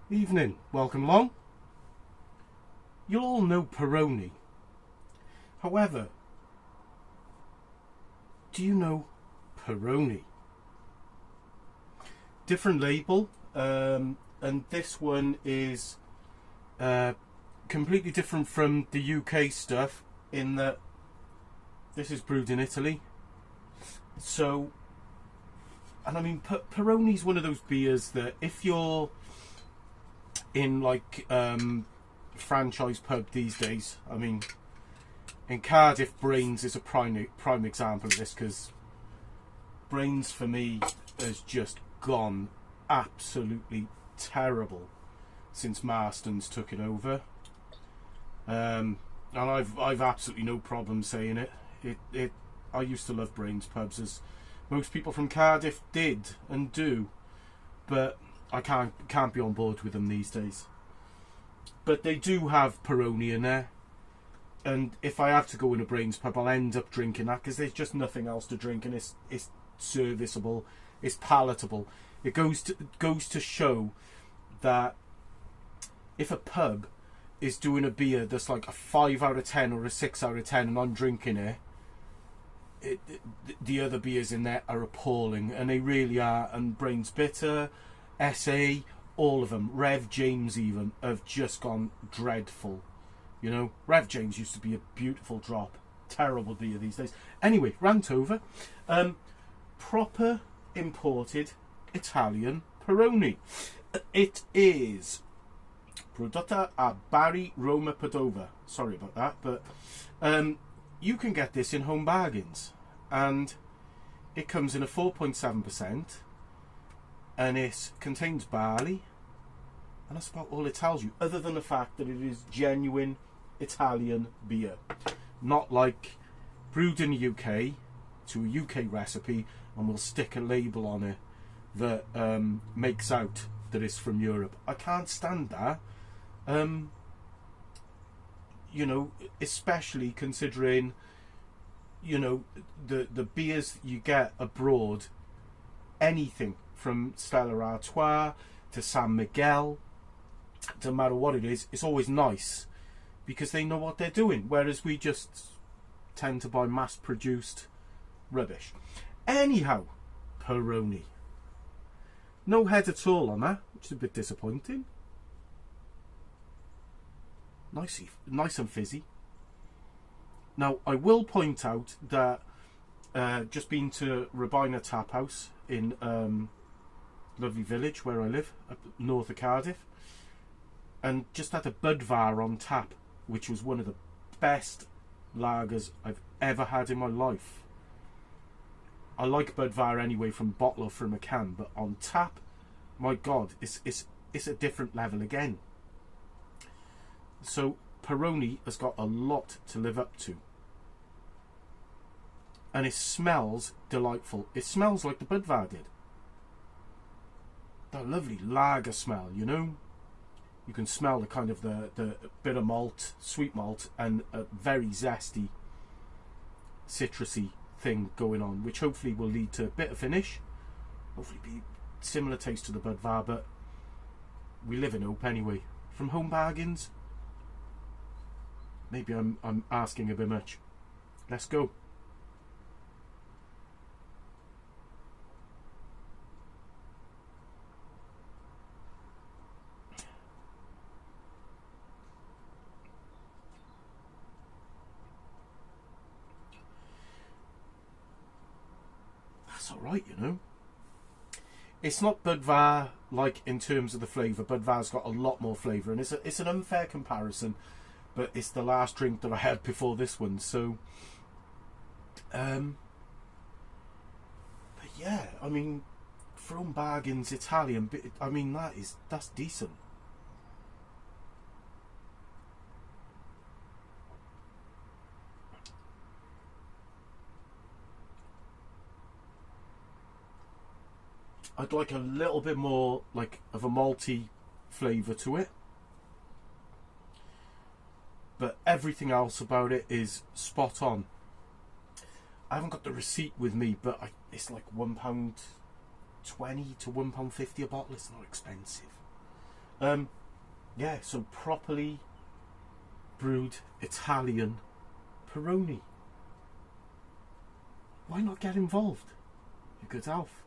Evening, welcome along. You'll all know Peroni. However, do you know Peroni? Different label, and this one is completely different from the UK stuff in that this is brewed in Italy. So, and I mean, Peroni's one of those beers that if you're in like franchise pub these days, I mean, in Cardiff, Brains is a prime example of this, because Brains for me has just gone absolutely terrible since Marston's took it over, and I've absolutely no problem saying it. I used to love Brains pubs, as most people from Cardiff did and do, but I can't be on board with them these days. But they do have Peroni in there, and if I have to go in a Brains pub, I'll end up drinking that because there's just nothing else to drink, and it's serviceable, it's palatable. It goes to show that if a pub is doing a beer that's like a 5 out of 10 or a 6 out of 10 and I'm drinking it, the other beers in there are appalling, and they really are. And Brains Bitter, SA, all of them, Rev James even, have just gone dreadful. You know, Rev James used to be a beautiful drop. Terrible beer these days. Anyway, rant over. Proper imported Italian Peroni. It is prodotta a Bari, Roma, Padova. Sorry about that, but you can get this in Home Bargains, and it comes in a 4.7%, and it contains barley, and that's about all it tells you, other than the fact that it is genuine Italian beer, not like brewed in the UK to a UK recipe and we'll stick a label on it that makes out that it's from Europe. I can't stand that. You know, especially considering, you know, the beers you get abroad, anything from Stella Artois to San Miguel, no matter what it is, it's always nice because they know what they're doing, whereas we just tend to buy mass-produced rubbish. Anyhow, Peroni. No head at all on that, which is a bit disappointing. Nice and fizzy. Now, I will point out that just been to Rabina Tap House in lovely village where I live, up north of Cardiff, and just had a Budvar on tap, which was one of the best lagers I've ever had in my life. I like Budvar anyway, from bottle or from a can, but on tap, my God, it's a different level again. So Peroni has got a lot to live up to, and it smells delightful. It smells like the Budvar did. That lovely lager smell, you know. You can smell the kind of the bitter malt, sweet malt, and a very zesty, citrusy thing going on, which hopefully will lead to a bitter finish. Hopefully be similar taste to the Budvar, but we live in hope anyway. From Home Bargains, maybe I'm asking a bit much. Let's go. That's alright, you know. It's not Budvar like in terms of the flavour. Budvar's got a lot more flavour, and it's an unfair comparison, but it's the last drink that I had before this one, so but yeah, I mean, from Bargains Italian, I mean, that's decent. I'd like a little bit more like of a malty flavour to it, but everything else about it is spot on. I haven't got the receipt with me, but it's like £1.20 to £1.50 a bottle. It's not expensive. Yeah, some properly brewed Italian Peroni. Why not get involved? You're good, Alf.